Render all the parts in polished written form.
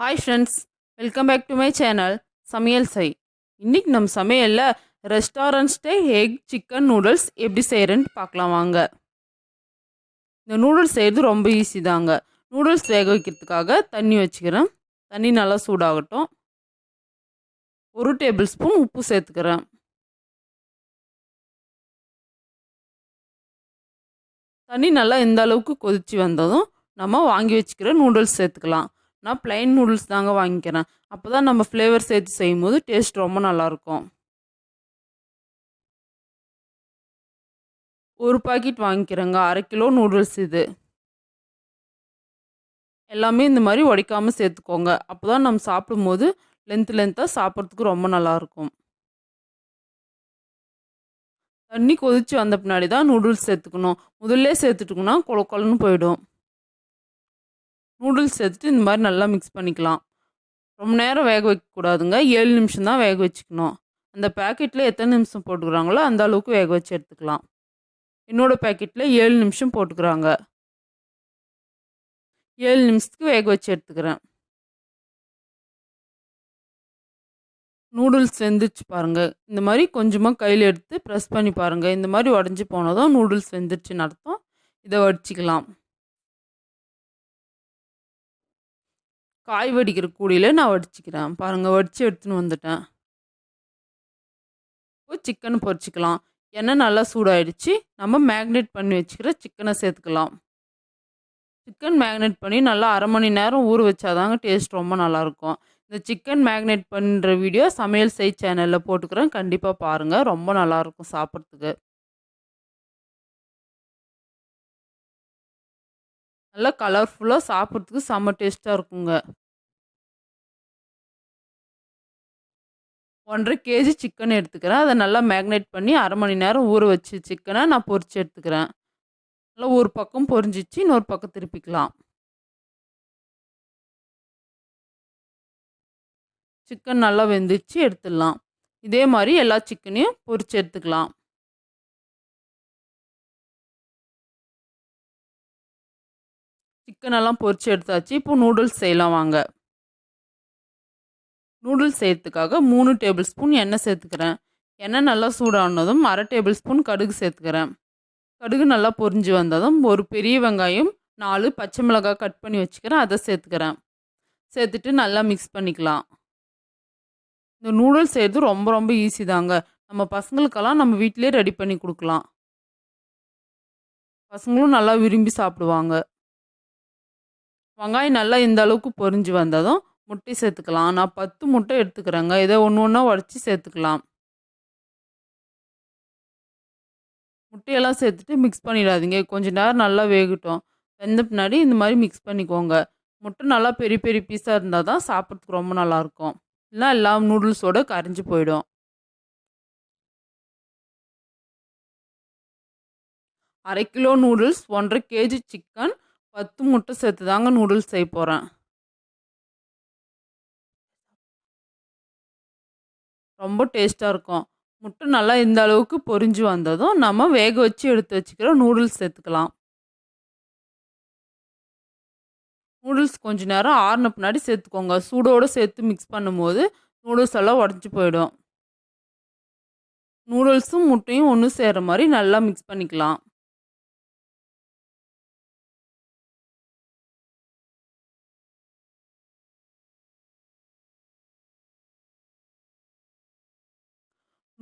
Hi friends, welcome back to my channel சமையல் செய். இன்னைக்கு நம்ம சமையலில் restaurant style egg chicken noodles எப்படி செய்கிறேன்னு பார்க்கலாம் வாங்க. இந்த நூடுல்ஸ் செய்கிறது ரொம்ப ஈஸி தாங்க. நூடுல்ஸ் வேக வைக்கிறதுக்காக தண்ணி வச்சுக்கிறேன். தண்ணி நல்லா சூடாகட்டும். 1 டேபிள் ஸ்பூன் உப்பு சேர்த்துக்கிறேன். தண்ணி நல்லா இந்த அளவுக்கு கொதித்து வந்ததும் நம்ம வாங்கி வச்சுக்கிற நூடுல்ஸ் சேர்த்துக்கலாம். நான் ப்ளைன் நூடுல்ஸ் தாங்க வாங்கிக்கிறேன். அப்போ தான் நம்ம ஃப்ளேவர் சேர்த்து செய்யும்போது டேஸ்ட் ரொம்ப நல்லாயிருக்கும். ஒரு பாக்கெட் வாங்கிக்கிறேங்க. 1/2 கிலோ நூடுல்ஸ் இது. எல்லாமே இந்த மாதிரி உடைக்காமல் சேர்த்துக்கோங்க. அப்போ தான் நம்ம சாப்பிடும்போது லென்த்தாக சாப்பிட்றதுக்கு ரொம்ப நல்லாயிருக்கும். தண்ணி கொதித்து வந்த பின்னாடி தான் நூடுல்ஸ் சேர்த்துக்கணும். முதல்ல சேர்த்துட்டோம்னா கொல கொலன்னு போயிடும். நூடுல்ஸ் சேர்த்துட்டு இந்த மாதிரி நல்லா மிக்ஸ் பண்ணிக்கலாம். ரொம்ப நேரம் வேக வைக்கக்கூடாதுங்க. 7 நிமிஷம் தான் வேக வச்சுக்கணும். அந்த பேக்கெட்டில் எத்தனை நிமிஷம் போட்டுக்கிறாங்களோ அந்த அளவுக்கு வேக வச்சு எடுத்துக்கலாம். என்னோடய பேக்கெட்டில் 7 நிமிஷம் போட்டுக்கிறாங்க. 7 நிமிஷத்துக்கு வேக வச்சு எடுத்துக்கிறேன். நூடுல்ஸ் வெந்துச்சு பாருங்கள். இந்த மாதிரி கொஞ்சமாக கையில் எடுத்து ப்ரெஸ் பண்ணி பாருங்கள். இந்த மாதிரி உடஞ்சி போனதும் நூடுல்ஸ் வெந்துருச்சுன்னு அர்த்தம். இதை வடிச்சிக்கலாம். காய் வடிக்கிற கூடையில் நான் வடிச்சிக்கிறேன். பாருங்கள், வடித்து எடுத்துன்னு வந்துட்டேன். இப்போ சிக்கன் பொரிச்சிக்கலாம். எண்ணெய் நல்லா சூடாயிடுச்சு. நம்ம மேக்னேட் பண்ணி வச்சுக்கிற சிக்கனை சேர்த்துக்கலாம். சிக்கன் மேக்னேட் பண்ணி நல்லா 1/2 மணி நேரம் ஊற வச்சாதாங்க டேஸ்ட் ரொம்ப நல்லாயிருக்கும். இந்த சிக்கன் மேக்னேட் பண்ணுற வீடியோ சமையல் செய் சேனலில் போட்டுக்கிறேன். கண்டிப்பாக பாருங்கள். ரொம்ப நல்லாயிருக்கும் சாப்பிட்றதுக்கு. நல்லா கலர்ஃபுல்லாக சாப்பிட்றதுக்கு செம்ம டேஸ்ட்டாக இருக்குங்க. 1.5 கேஜி சிக்கன் எடுத்துக்கிறேன். அதை நல்லா மேக்னேட் பண்ணி 1/2 மணி நேரம் ஊற வச்சு சிக்கனை நான் பொரிச்சு எடுத்துக்கிறேன். நல்லா ஒரு பக்கம் பொரிஞ்சிச்சு, இன்னொரு பக்கம் திருப்பிக்கலாம். சிக்கன் நல்லா வெந்துச்சு, எடுத்துடலாம். இதே மாதிரி எல்லா சிக்கனையும் பொரிச்சு எடுத்துக்கலாம். சிக்கனெல்லாம் பொரிச்சு எடுத்தாச்சு. இப்போ நூடுல்ஸ் செய்யலாம் வாங்க. நூடுல்ஸ் செய்யறதுக்காக 3 டேபிள் ஸ்பூன் எண்ணெய் சேர்த்துக்கிறேன். எண்ணெய் நல்லா சூடானதும் 1/2 டேபிள் ஸ்பூன் கடுகு சேர்த்துக்கிறேன். கடுகு நல்லா பொரிஞ்சு வந்ததும் ஒரு பெரிய வெங்காயம், 4 பச்சை மிளகாய் கட் பண்ணி வச்சுக்கிறேன். அதை சேர்த்துக்கிறேன். சேர்த்துட்டு நல்லா மிக்ஸ் பண்ணிக்கலாம். இந்த நூடுல்ஸ் செய்கிறது ரொம்ப ரொம்ப ஈஸி தாங்க. நம்ம பசங்களுக்கெல்லாம் நம்ம வீட்டிலே ரெடி பண்ணி கொடுக்கலாம். பசங்களும் நல்லா விரும்பி சாப்பிடுவாங்க. வெங்காயம் நல்லா இந்த அளவுக்கு பொரிஞ்சு வந்ததும் முட்டை சேர்த்துக்கலாம். நான் 10 முட்டை எடுத்துக்கிறேங்க. இதை ஒன்று ஒன்றா உடச்சி சேர்த்துக்கலாம். முட்டையெல்லாம் சேர்த்துட்டு மிக்ஸ் பண்ணிடாதீங்க. கொஞ்சம் நேரம் நல்லா வேகட்டும். வெந்த பின்னாடி இந்த மாதிரி மிக்ஸ் பண்ணிக்கோங்க. முட்டை நல்லா பெரிய பெரிய பீஸாக இருந்தால் தான் சாப்பிட்றதுக்கு ரொம்ப நல்லாயிருக்கும். இல்லைனா எல்லாம் நூடுல்ஸோடு கரைஞ்சி போயிடும். 1/2 கிலோ நூடுல்ஸ், 1.5 கேஜி சிக்கன், 10 முட்டை சேர்த்து தாங்க நூடுல்ஸ் செய்ய போகிறேன். ரொம்ப டேஸ்ட்டாக இருக்கும். முட்டை நல்லா இந்த அளவுக்கு பொரிஞ்சு வந்ததும் நம்ம வேக வச்சு எடுத்து வச்சுக்கிற நூடுல்ஸ் சேர்த்துக்கலாம். நூடுல்ஸ் கொஞ்சம் நேரம் ஆறின பின்னாடி சேர்த்துக்கோங்க. சூடோடு சேர்த்து மிக்ஸ் பண்ணும்போது நூடுல்ஸ் எல்லாம் உடஞ்சி போயிடும். நூடுல்ஸும் முட்டையும் ஒன்று சேர்கிற மாதிரி நல்லா மிக்ஸ் பண்ணிக்கலாம்.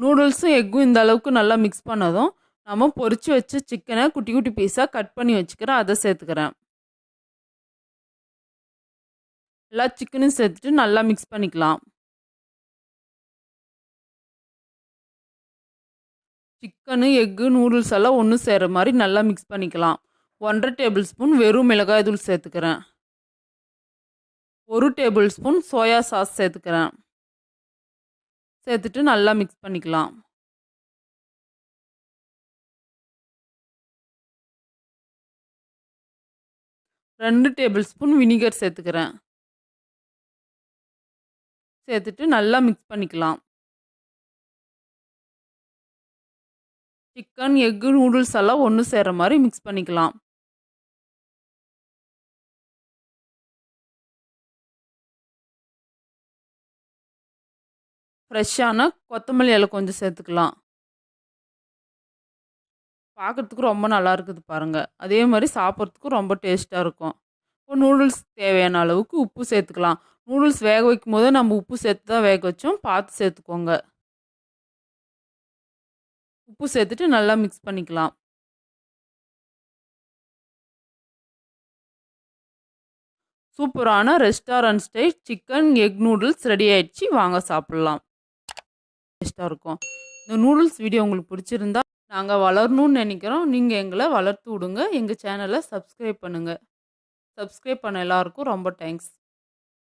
நூடுல்ஸும் எக்கும் இந்த அளவுக்கு நல்லா மிக்ஸ் பண்ணதும் நம்ம பொரிச்சு வச்ச சிக்கனை குட்டி குட்டி பீஸாக கட் பண்ணி வச்சுக்கிறேன். அதை சேர்த்துக்கிறேன். எல்லா சிக்கனையும் சேர்த்துட்டு நல்லா மிக்ஸ் பண்ணிக்கலாம். சிக்கனு, எக்கு, நூடுல்ஸ் எல்லாம் ஒன்று சேர்கிற மாதிரி நல்லா மிக்ஸ் பண்ணிக்கலாம். 1.5 டேபிள் ஸ்பூன் வெறும் மிளகாய் தூள் சேர்த்துக்கிறேன். 1 டேபிள் ஸ்பூன் சோயா சாஸ் சேர்த்துக்கிறேன். சேர்த்துட்டு நல்லா மிக்ஸ் பண்ணிக்கலாம். 2 டேபிள் ஸ்பூன் வினிகர் சேர்த்துக்கிறேன். சேர்த்துட்டு நல்லா மிக்ஸ் பண்ணிக்கலாம். சிக்கன், எக்கு, நூடுல்ஸ் எல்லாம் ஒன்று சேர்கிற மாதிரி மிக்ஸ் பண்ணிக்கலாம். ஃப்ரெஷ்ஷான கொத்தமல்லி இலை கொஞ்சம் சேர்த்துக்கலாம். பார்க்கறதுக்கு ரொம்ப நல்லா இருக்குது பாருங்க. அதே மாரி சாப்பிட்றதுக்கும் ரொம்ப டேஸ்ட்டா இருக்கும். இப்போ நூடுல்ஸ் தேவையான அளவுக்கு உப்பு சேர்த்துக்கலாம். நூடுல்ஸ் வேக வைக்கும்போதே நம்ம உப்பு சேர்த்து தான் வேக வச்சோம். பார்த்து சேர்த்துக்கோங்க. உப்பு சேர்த்துட்டு நல்லா மிக்ஸ் பண்ணிக்கலாம். சூப்பரான restaurant style chicken egg noodles ready ஆயிடுச்சு. வாங்க சாப்பிடலாம். டேஸ்ட்டா இருக்கும். இந்த நூடுல்ஸ் வீடியோ உங்களுக்கு பிடிச்சிருந்தா, நாங்க வளரணும்னு நெனைக்கிறோம். நீங்க எங்கள வளர்த்து விடுங்க. எங்க சேனல சப்ஸ்கிரைப் பண்ணுங்க. சப்ஸ்கிரைப் பண்ண எல்லாருக்கும் ரொம்ப தேங்க்ஸ்.